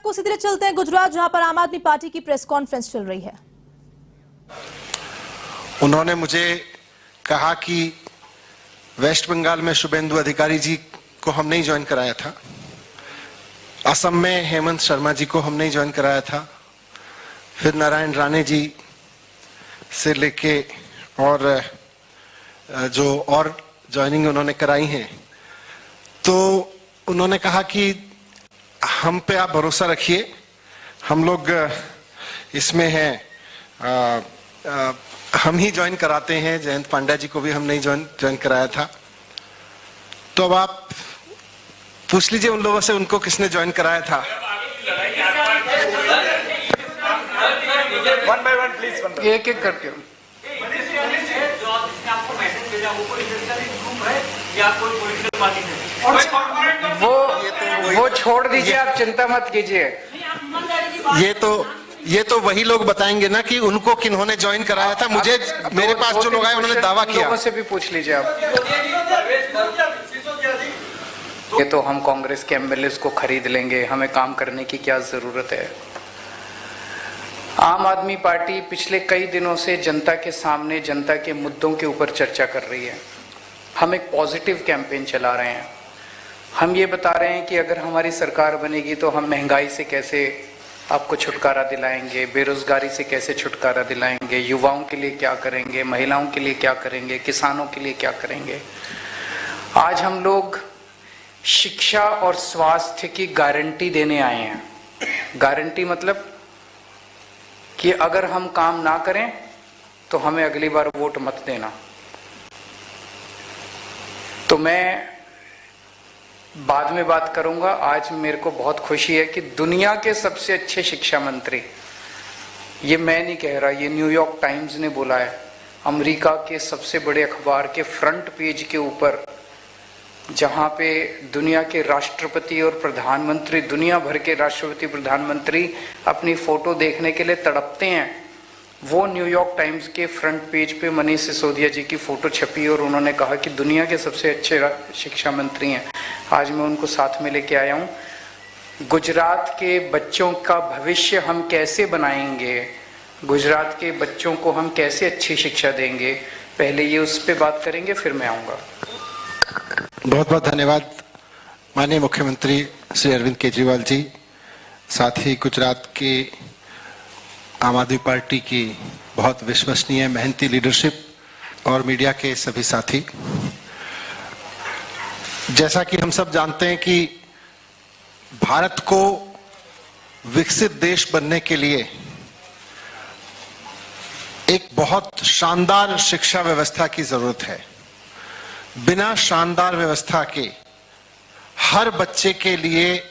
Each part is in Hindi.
आपको सीधे चलते हैं गुजरात, जहां पर आम आदमी पार्टी की प्रेस कॉन्फ्रेंस चल रही है। उन्होंने मुझे कहा कि वेस्ट बंगाल में शुभेंदु अधिकारी जी को हम नहीं ज्वाइन कराया था, असम में हेमंत शर्मा जी को हम नहीं ज्वाइन कराया था, फिर नारायण राणे जी से लेके और जो और ज्वाइनिंग उन्होंने कराई हैं, तो उन्होंने कहा कि हम पे आप भरोसा रखिए, हम लोग इसमें हैं, हम ही ज्वाइन कराते हैं। जयंत पांड्या जी को भी हम नहीं ज्वाइन कराया था। तो अब आप पूछ लीजिए उन लोगों से, उनको किसने ज्वाइन कराया था। वन बाय वन प्लीज, एक एक करके। वो छोड़ दीजिए, आप चिंता मत कीजिए। ये तो वही लोग बताएंगे ना कि उनको किन्होंने ज्वाइन कराया था। मुझे मेरे पास जो लोग आए उन्होंने दावा किया। लोगों से भी पूछ लीजिए आप। ये तो हम कांग्रेस के एमएलए को खरीद लेंगे, हमें काम करने की क्या जरूरत है। आम आदमी पार्टी पिछले कई दिनों से जनता के सामने जनता के मुद्दों के ऊपर चर्चा कर रही है। हम एक पॉजिटिव कैंपेन चला रहे हैं। हम ये बता रहे हैं कि अगर हमारी सरकार बनेगी तो हम महंगाई से कैसे आपको छुटकारा दिलाएंगे, बेरोजगारी से कैसे छुटकारा दिलाएंगे, युवाओं के लिए क्या करेंगे, महिलाओं के लिए क्या करेंगे, किसानों के लिए क्या करेंगे। आज हम लोग शिक्षा और स्वास्थ्य की गारंटी देने आए हैं। गारंटी मतलब कि अगर हम काम ना करें तो हमें अगली बार वोट मत देना। तो मैं बाद में बात करूंगा। आज मेरे को बहुत खुशी है कि दुनिया के सबसे अच्छे शिक्षा मंत्री, ये मैं नहीं कह रहा, ये न्यूयॉर्क टाइम्स ने बोला है, अमेरिका के सबसे बड़े अखबार के फ्रंट पेज के ऊपर, जहां पे दुनिया के राष्ट्रपति और प्रधानमंत्री, दुनिया भर के राष्ट्रपति प्रधानमंत्री अपनी फोटो देखने के लिए तड़पते हैं, वो न्यूयॉर्क टाइम्स के फ्रंट पेज पे मनीष सिसोदिया जी की फोटो छपी और उन्होंने कहा कि दुनिया के सबसे अच्छे शिक्षा मंत्री हैं। आज मैं उनको साथ में लेके आया हूँ। गुजरात के बच्चों का भविष्य हम कैसे बनाएंगे, गुजरात के बच्चों को हम कैसे अच्छी शिक्षा देंगे, पहले ये उस पर बात करेंगे, फिर मैं आऊँगा। बहुत बहुत धन्यवाद माननीय मुख्यमंत्री श्री अरविंद केजरीवाल जी, साथ ही गुजरात के आम आदमी पार्टी की बहुत विश्वसनीय मेहनती लीडरशिप और मीडिया के सभी साथी। जैसा कि हम सब जानते हैं कि भारत को विकसित देश बनने के लिए एक बहुत शानदार शिक्षा व्यवस्था की जरूरत है। बिना शानदार व्यवस्था के, हर बच्चे के लिए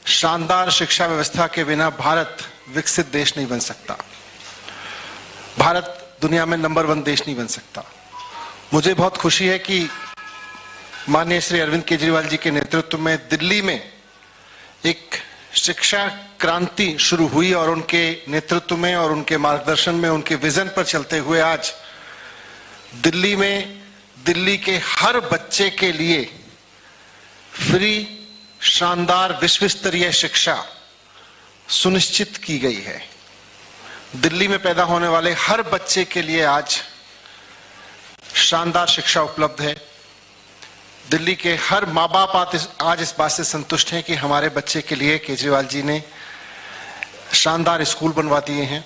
शानदार शिक्षा व्यवस्था के बिना भारत विकसित देश नहीं बन सकता। भारत दुनिया में नंबर 1 देश नहीं बन सकता। मुझे बहुत खुशी है कि माननीय श्री अरविंद केजरीवाल जी के नेतृत्व में दिल्ली में एक शिक्षा क्रांति शुरू हुई और उनके नेतृत्व में और उनके मार्गदर्शन में, उनके विजन पर चलते हुए आज दिल्ली में दिल्ली के हर बच्चे के लिए फ्री शानदार विश्व स्तरीय शिक्षा सुनिश्चित की गई है। दिल्ली में पैदा होने वाले हर बच्चे के लिए आज शानदार शिक्षा उपलब्ध है। दिल्ली के हर माँ बाप आज इस बात से संतुष्ट हैं कि हमारे बच्चे के लिए केजरीवाल जी ने शानदार स्कूल बनवा दिए हैं।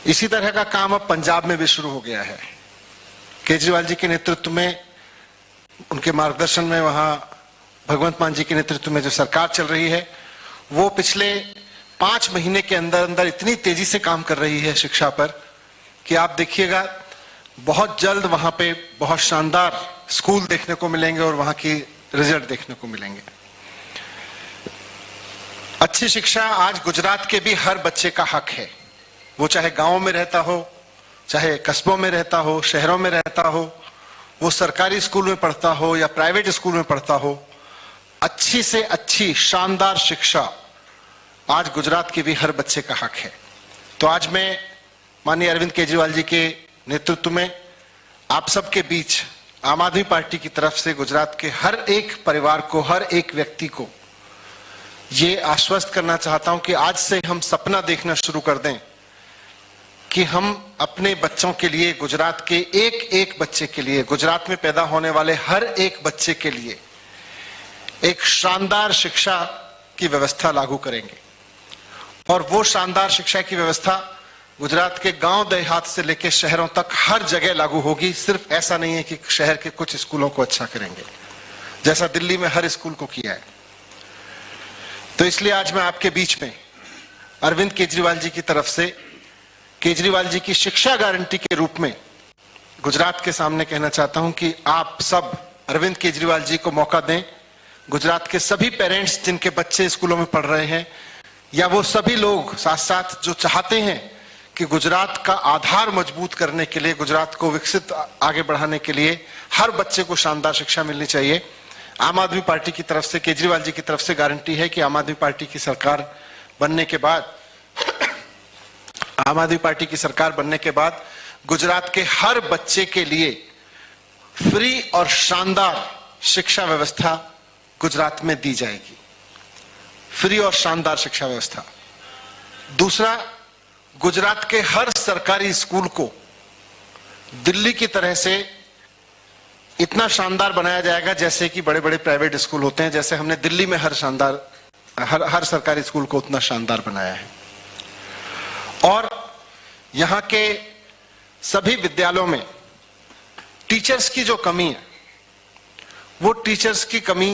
इसी तरह का काम अब पंजाब में भी शुरू हो गया है। केजरीवाल जी के नेतृत्व में, उनके मार्गदर्शन में, वहां भगवंत मान जी के नेतृत्व में जो सरकार चल रही है, वो पिछले 5 महीने के अंदर अंदर इतनी तेजी से काम कर रही है शिक्षा पर कि आप देखिएगा बहुत जल्द वहां पे बहुत शानदार स्कूल देखने को मिलेंगे और वहां की रिजल्ट देखने को मिलेंगे। अच्छी शिक्षा आज गुजरात के भी हर बच्चे का हक है। वो चाहे गांव में रहता हो, चाहे कस्बों में रहता हो, शहरों में रहता हो, वो सरकारी स्कूल में पढ़ता हो या प्राइवेट स्कूल में पढ़ता हो, अच्छी से अच्छी शानदार शिक्षा आज गुजरात के भी हर बच्चे का हक है। तो आज मैं माननीय अरविंद केजरीवाल जी के नेतृत्व में आप सबके बीच आम आदमी पार्टी की तरफ से गुजरात के हर एक परिवार को, हर एक व्यक्ति को ये आश्वस्त करना चाहता हूं कि आज से हम सपना देखना शुरू कर दें कि हम अपने बच्चों के लिए, गुजरात के एक एक बच्चे के लिए, गुजरात में पैदा होने वाले हर एक बच्चे के लिए एक शानदार शिक्षा की व्यवस्था लागू करेंगे। और वो शानदार शिक्षा की व्यवस्था गुजरात के गांव देहात से लेकर शहरों तक हर जगह लागू होगी। सिर्फ ऐसा नहीं है कि शहर के कुछ स्कूलों को अच्छा करेंगे, जैसा दिल्ली में हर स्कूल को किया है। तो इसलिए आज मैं आपके बीच में अरविंद केजरीवाल जी की तरफ से, केजरीवाल जी की शिक्षा गारंटी के रूप में गुजरात के सामने कहना चाहता हूं कि आप सब अरविंद केजरीवाल जी को मौका दें। गुजरात के सभी पेरेंट्स जिनके बच्चे स्कूलों में पढ़ रहे हैं, या वो सभी लोग साथ साथ जो चाहते हैं कि गुजरात का आधार मजबूत करने के लिए, गुजरात को विकसित आगे बढ़ाने के लिए हर बच्चे को शानदार शिक्षा मिलनी चाहिए। आम आदमी पार्टी की तरफ से, केजरीवाल जी की तरफ से गारंटी है कि आम आदमी पार्टी की सरकार बनने के बाद गुजरात के हर बच्चे के लिए फ्री और शानदार शिक्षा व्यवस्था गुजरात में दी जाएगी। फ्री और शानदार शिक्षा व्यवस्था। दूसरा, गुजरात के हर सरकारी स्कूल को दिल्ली की तरह से इतना शानदार बनाया जाएगा जैसे कि बड़े बड़े प्राइवेट स्कूल होते हैं। जैसे हमने दिल्ली में हर सरकारी स्कूल को उतना शानदार बनाया है। और यहां के सभी विद्यालयों में टीचर्स की जो कमी है, वो टीचर्स की कमी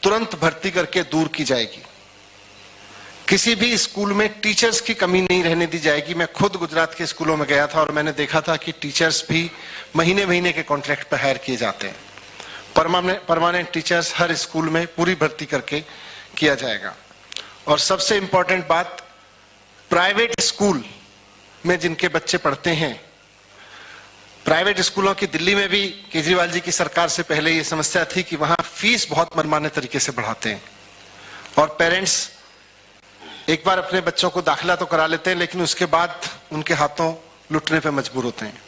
तुरंत भर्ती करके दूर की जाएगी। किसी भी स्कूल में टीचर्स की कमी नहीं रहने दी जाएगी। मैं खुद गुजरात के स्कूलों में गया था और मैंने देखा था कि टीचर्स भी महीने महीने के कॉन्ट्रैक्ट पर हायर किए जाते हैं। परमानेंट टीचर्स हर स्कूल में पूरी भर्ती करके किया जाएगा। और सबसे इंपॉर्टेंट बात, प्राइवेट स्कूल में जिनके बच्चे पढ़ते हैं, प्राइवेट स्कूलों की दिल्ली में भी केजरीवाल जी की सरकार से पहले ये समस्या थी कि वहां फीस बहुत मनमाने तरीके से बढ़ाते हैं और पेरेंट्स एक बार अपने बच्चों को दाखिला तो करा लेते हैं, लेकिन उसके बाद उनके हाथों लुटने पे मजबूर होते हैं।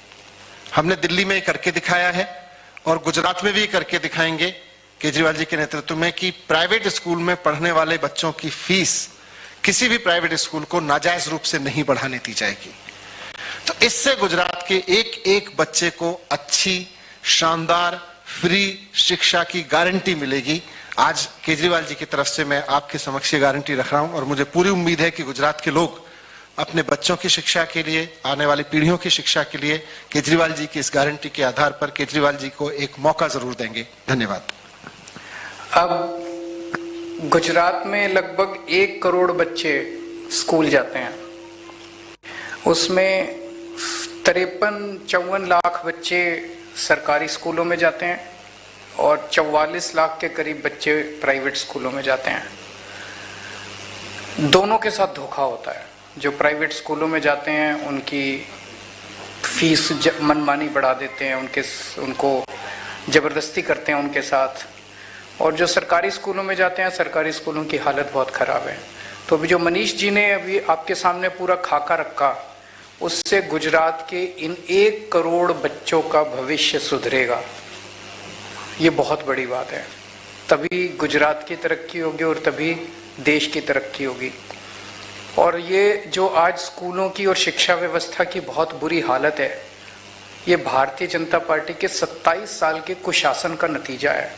हमने दिल्ली में करके दिखाया है और गुजरात में भी करके दिखाएंगे केजरीवाल जी के नेतृत्व में कि प्राइवेट स्कूल में पढ़ने वाले बच्चों की फीस किसी भी प्राइवेट स्कूल को नाजायज रूप से नहीं बढ़ाने दी जाएगी। तो इससे गुजरात के एक एक बच्चे को अच्छी, शानदार, फ्री शिक्षा की गारंटी मिलेगी। आज केजरीवाल जी की तरफ से मैं आपके समक्ष ये गारंटी रख रहा हूं और मुझे पूरी उम्मीद है कि गुजरात के लोग अपने बच्चों की शिक्षा के लिए, आने वाली पीढ़ियों की शिक्षा के लिए केजरीवाल जी की इस गारंटी के आधार पर केजरीवाल जी को एक मौका जरूर देंगे। धन्यवाद। अब गुजरात में लगभग 1 करोड़ बच्चे स्कूल जाते हैं। उसमें 53-54 लाख बच्चे सरकारी स्कूलों में जाते हैं और 44 लाख के करीब बच्चे प्राइवेट स्कूलों में जाते हैं। दोनों के साथ धोखा होता है। जो प्राइवेट स्कूलों में जाते हैं उनकी फीस मनमानी बढ़ा देते हैं, उनको जबरदस्ती करते हैं उनके साथ। और जो सरकारी स्कूलों में जाते हैं, सरकारी स्कूलों की हालत बहुत खराब है। तो अभी जो मनीष जी ने अभी आपके सामने पूरा खाका रखा, उससे गुजरात के इन 1 करोड़ बच्चों का भविष्य सुधरेगा। ये बहुत बड़ी बात है। तभी गुजरात की तरक्की होगी और तभी देश की तरक्की होगी। और ये जो आज स्कूलों की और शिक्षा व्यवस्था की बहुत बुरी हालत है, ये भारतीय जनता पार्टी के 27 साल के कुशासन का नतीजा है।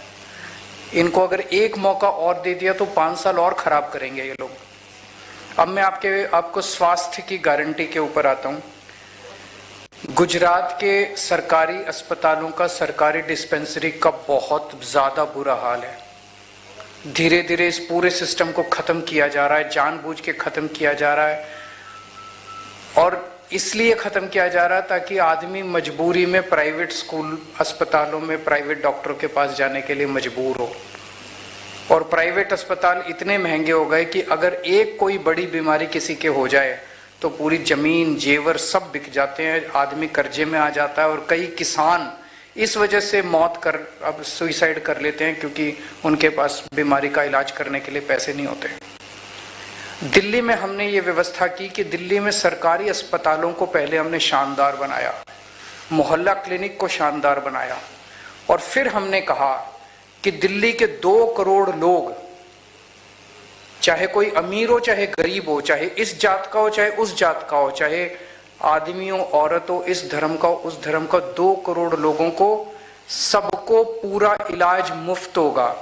इनको अगर एक मौका और दे दिया तो 5 साल और खराब करेंगे ये लोग। अब मैं आपको स्वास्थ्य की गारंटी के ऊपर आता हूँ। गुजरात के सरकारी अस्पतालों का, सरकारी डिस्पेंसरी का बहुत ज्यादा बुरा हाल है। धीरे धीरे इस पूरे सिस्टम को खत्म किया जा रहा है, जानबूझ के खत्म किया जा रहा है। और इसलिए खत्म किया जा रहा है ताकि आदमी मजबूरी में प्राइवेट स्कूल, अस्पतालों में प्राइवेट डॉक्टरों के पास जाने के लिए मजबूर हो। और प्राइवेट अस्पताल इतने महंगे हो गए कि अगर एक कोई बड़ी बीमारी किसी के हो जाए तो पूरी जमीन, जेवर सब बिक जाते हैं, आदमी कर्जे में आ जाता है। और कई किसान इस वजह से अब सुइसाइड कर लेते हैं क्योंकि उनके पास बीमारी का इलाज करने के लिए पैसे नहीं होते। दिल्ली में हमने ये व्यवस्था की कि दिल्ली में सरकारी अस्पतालों को पहले हमने शानदार बनाया, मोहल्ला क्लिनिक को शानदार बनाया, और फिर हमने कहा कि दिल्ली के 2 करोड़ लोग चाहे कोई अमीर हो चाहे गरीब हो, चाहे इस जात का हो चाहे उस जात का हो, चाहे आदमी हो औरत हो, इस धर्म का हो उस धर्म का, 2 करोड़ लोगों को सबको पूरा इलाज मुफ्त होगा।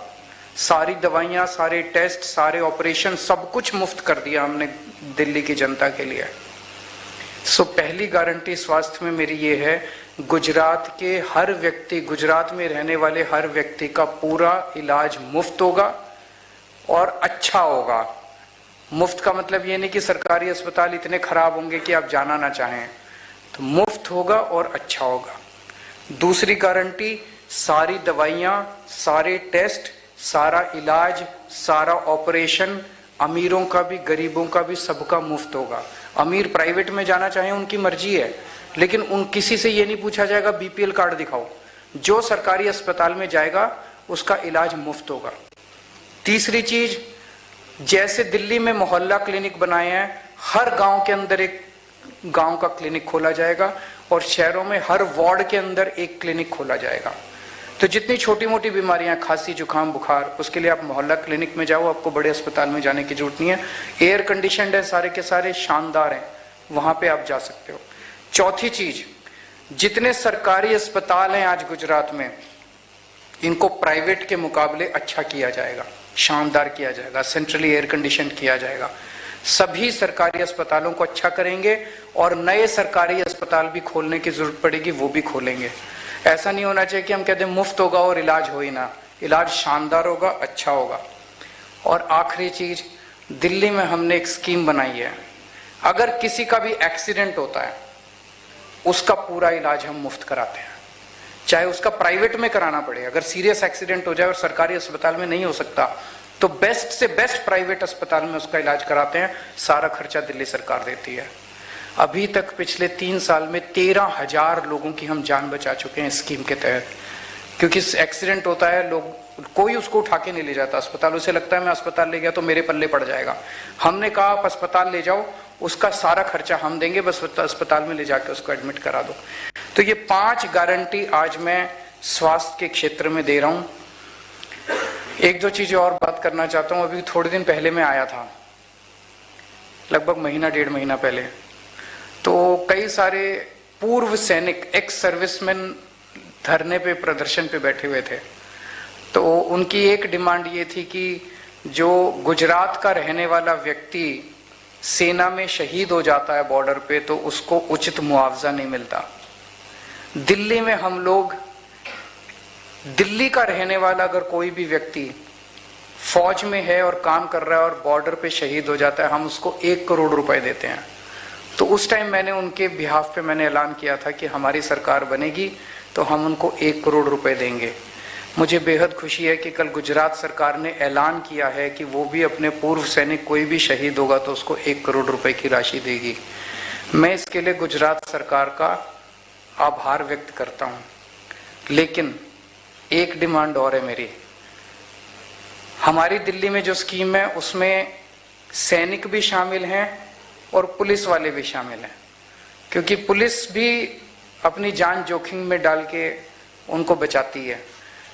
सारी दवाइयां, सारे टेस्ट, सारे ऑपरेशन, सब कुछ मुफ्त कर दिया हमने दिल्ली की जनता के लिए। सो पहली गारंटी स्वास्थ्य में मेरी ये है, गुजरात के हर व्यक्ति, गुजरात में रहने वाले हर व्यक्ति का पूरा इलाज मुफ्त होगा और अच्छा होगा। मुफ्त का मतलब ये नहीं कि सरकारी अस्पताल इतने खराब होंगे कि आप जाना ना चाहें, तो मुफ्त होगा और अच्छा होगा। दूसरी गारंटी, सारी दवाइयां, सारे टेस्ट, सारा इलाज, सारा ऑपरेशन, अमीरों का भी गरीबों का भी, सबका मुफ्त होगा। अमीर प्राइवेट में जाना चाहे उनकी मर्जी है, लेकिन उन किसी से ये नहीं पूछा जाएगा बीपीएल कार्ड दिखाओ। जो सरकारी अस्पताल में जाएगा उसका इलाज मुफ्त होगा। तीसरी चीज, जैसे दिल्ली में मोहल्ला क्लिनिक बनाए हैं, हर गांव के अंदर एक गांव का क्लिनिक खोला जाएगा और शहरों में हर वार्ड के अंदर एक क्लिनिक खोला जाएगा। तो जितनी छोटी मोटी बीमारियां, खांसी जुकाम बुखार, उसके लिए आप मोहल्ला क्लिनिक में जाओ, आपको बड़े अस्पताल में जाने की जरूरत नहीं है। एयर कंडीशनड है, सारे के सारे शानदार हैं, वहां पे आप जा सकते हो। चौथी चीज, जितने सरकारी अस्पताल हैं आज गुजरात में, इनको प्राइवेट के मुकाबले अच्छा किया जाएगा, शानदार किया जाएगा, सेंट्रली एयर कंडीशन किया जाएगा। सभी सरकारी अस्पतालों को अच्छा करेंगे और नए सरकारी अस्पताल भी खोलने की जरूरत पड़ेगी, वो भी खोलेंगे। ऐसा नहीं होना चाहिए कि हम कहते हैं मुफ्त होगा और इलाज हो ही ना, इलाज शानदार होगा, अच्छा होगा। और आखिरी चीज, दिल्ली में हमने एक स्कीम बनाई है, अगर किसी का भी एक्सीडेंट होता है उसका पूरा इलाज हम मुफ्त कराते हैं, चाहे उसका प्राइवेट में कराना पड़े। अगर सीरियस एक्सीडेंट हो जाए और सरकारी अस्पताल में नहीं हो सकता तो बेस्ट से बेस्ट प्राइवेट अस्पताल में उसका इलाज कराते हैं, सारा खर्चा दिल्ली सरकार देती है। अभी तक पिछले 3 साल में 13,000 लोगों की हम जान बचा चुके हैं स्कीम के तहत। क्योंकि एक्सीडेंट होता है, लोग कोई उसको उठा के नहीं ले जाता अस्पताल, उसे लगता है मैं अस्पताल ले गया तो मेरे पल्ले पड़ जाएगा। हमने कहा आप अस्पताल ले जाओ, उसका सारा खर्चा हम देंगे, बस अस्पताल में ले जाके उसको एडमिट करा दो। तो ये 5 गारंटी आज मैं स्वास्थ्य के क्षेत्र में दे रहा हूं। एक दो चीजें और बात करना चाहता हूं। अभी थोड़े दिन पहले मैं आया था, लगभग महीना 1.5 महीना पहले, तो कई सारे पूर्व सैनिक, एक्स सर्विसमैन धरने पे, प्रदर्शन पे बैठे हुए थे। तो उनकी एक डिमांड ये थी कि जो गुजरात का रहने वाला व्यक्ति सेना में शहीद हो जाता है बॉर्डर पे, तो उसको उचित मुआवजा नहीं मिलता। दिल्ली में हम लोग, दिल्ली का रहने वाला अगर कोई भी व्यक्ति फौज में है और काम कर रहा है और बॉर्डर पे शहीद हो जाता है, हम उसको 1 करोड़ रुपए देते हैं। तो उस टाइम मैंने उनके बिहाफ पे मैंने ऐलान किया था कि हमारी सरकार बनेगी तो हम उनको 1 करोड़ रुपए देंगे। मुझे बेहद खुशी है कि कल गुजरात सरकार ने ऐलान किया है कि वो भी अपने पूर्व सैनिक, कोई भी शहीद होगा तो उसको 1 करोड़ रुपए की राशि देगी। मैं इसके लिए गुजरात सरकार का आभार व्यक्त करता हूं। लेकिन एक डिमांड और है मेरी। हमारी दिल्ली में जो स्कीम है उसमें सैनिक भी शामिल हैं और पुलिस वाले भी शामिल हैं, क्योंकि पुलिस भी अपनी जान जोखिम में डाल के उनको बचाती है।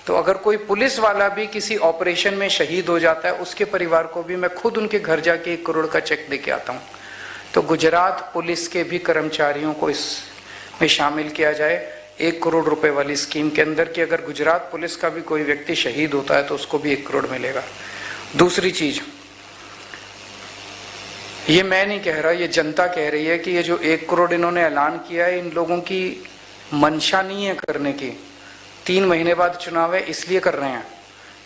तो अगर कोई पुलिस वाला भी किसी ऑपरेशन में शहीद हो जाता है, उसके परिवार को भी मैं खुद उनके घर जाके 1 करोड़ का चेक दे के आता हूं। तो गुजरात पुलिस के भी कर्मचारियों को इसमें शामिल किया जाए 1 करोड़ रुपए वाली स्कीम के अंदर, कि अगर गुजरात पुलिस का भी कोई व्यक्ति शहीद होता है तो उसको भी 1 करोड़ मिलेगा। दूसरी चीज, ये मैं नहीं कह रहा, ये जनता कह रही है कि ये जो 1 करोड़ इन्होंने ऐलान किया है, इन लोगों की मंशा नहीं है करने की। 3 महीने बाद चुनाव है इसलिए कर रहे हैं,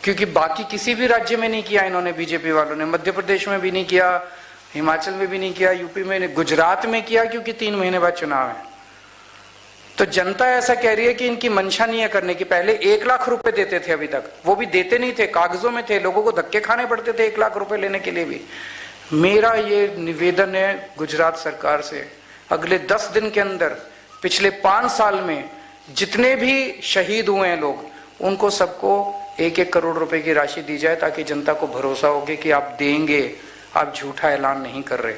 क्योंकि बाकी किसी भी राज्य में नहीं किया इन्होंने, बीजेपी वालों ने मध्य प्रदेश में भी नहीं किया, हिमाचल में भी नहीं किया, यूपी में नहीं, गुजरात में किया क्योंकि 3 महीने बाद चुनाव है। तो जनता ऐसा कह रही है कि इनकी मंशा नहीं है करने की। पहले 1 लाख रुपए देते थे, अभी तक वो भी देते नहीं थे, कागजों में थे, लोगों को धक्के खाने पड़ते थे 1 लाख रुपए लेने के लिए भी। मेरा ये निवेदन है गुजरात सरकार से, अगले 10 दिन के अंदर पिछले 5 साल में जितने भी शहीद हुए हैं लोग, उनको सबको 1-1 करोड़ रुपए की राशि दी जाए, ताकि जनता को भरोसा हो कि आप देंगे, आप झूठा ऐलान नहीं कर रहे।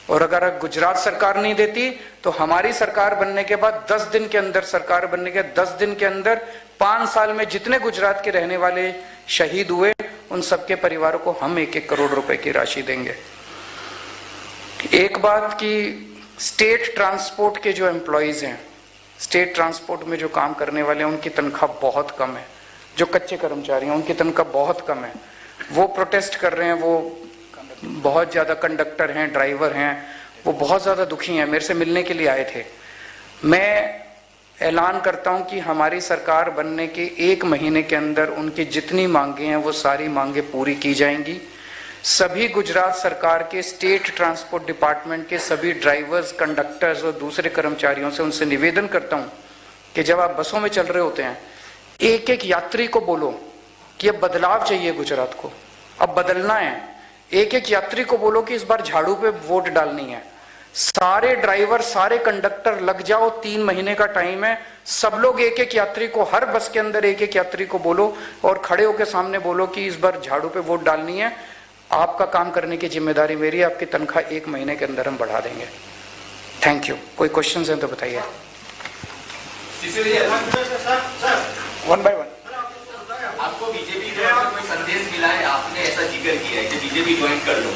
और अगर गुजरात सरकार नहीं देती तो हमारी सरकार बनने के बाद 10 दिन के अंदर, सरकार बनने के 10 दिन के अंदर 5 साल में जितने गुजरात के रहने वाले शहीद हुए उन सबके परिवारों को हम 1-1 करोड़ रुपए की राशि देंगे। एक बात कि स्टेट ट्रांसपोर्ट के जो एम्प्लॉयज हैं, स्टेट ट्रांसपोर्ट में जो काम करने वाले हैं, उनकी तनख्वाह बहुत कम है। जो कच्चे कर्मचारी हैं उनकी तनख्वाह बहुत कम है। वो प्रोटेस्ट कर रहे हैं, वो बहुत ज़्यादा कंडक्टर हैं, ड्राइवर हैं, वो बहुत ज़्यादा दुखी हैं, मेरे से मिलने के लिए आए थे। मैं ऐलान करता हूं कि हमारी सरकार बनने के 1 महीने के अंदर उनकी जितनी मांगे हैं वो सारी मांगे पूरी की जाएंगी। सभी गुजरात सरकार के स्टेट ट्रांसपोर्ट डिपार्टमेंट के सभी ड्राइवर्स, कंडक्टर्स और दूसरे कर्मचारियों से उनसे निवेदन करता हूं कि जब आप बसों में चल रहे होते हैं, एक यात्री को बोलो कि अब बदलाव चाहिए गुजरात को, अब बदलना है। एक यात्री को बोलो कि इस बार झाड़ू पे वोट डालनी है। सारे ड्राइवर, सारे कंडक्टर लग जाओ, 3 महीने का टाइम है। सब लोग एक यात्री को, हर बस के अंदर एक यात्री को बोलो और खड़े होकर सामने बोलो कि इस बार झाड़ू पे वोट डालनी है। आपका काम करने की जिम्मेदारी मेरी है। आपकी तनख्वाह 1 महीने के अंदर हम बढ़ा देंगे। Thank you. कोई क्वेश्चन है तो बताइए। One by one. आपको बीजेपी से कोई संदेश मिला है? आपने ऐसा जिक्र किया है कि बीजेपी ज्वाइन कर लो।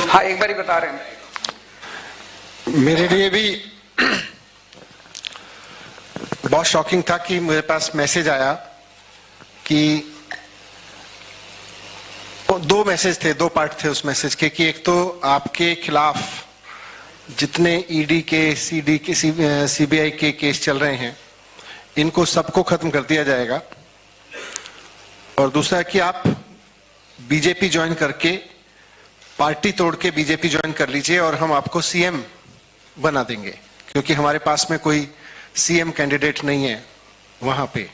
हाँ, एक बार ही बता रहे हैं। मेरे लिए भी बहुत शॉकिंग था कि मेरे पास मैसेज आया कि 2 मैसेज थे, 2 पार्ट थे उस मैसेज के, कि एक तो आपके खिलाफ जितने ईडी के, सीडी के, सीबीआई के केस चल रहे हैं, इनको सबको खत्म कर दिया जाएगा। और दूसरा कि आप बीजेपी ज्वाइन करके, पार्टी तोड़ के बीजेपी ज्वाइन कर लीजिए और हम आपको सीएम बना देंगे, क्योंकि हमारे पास में कोई सीएम कैंडिडेट नहीं है वहां पे।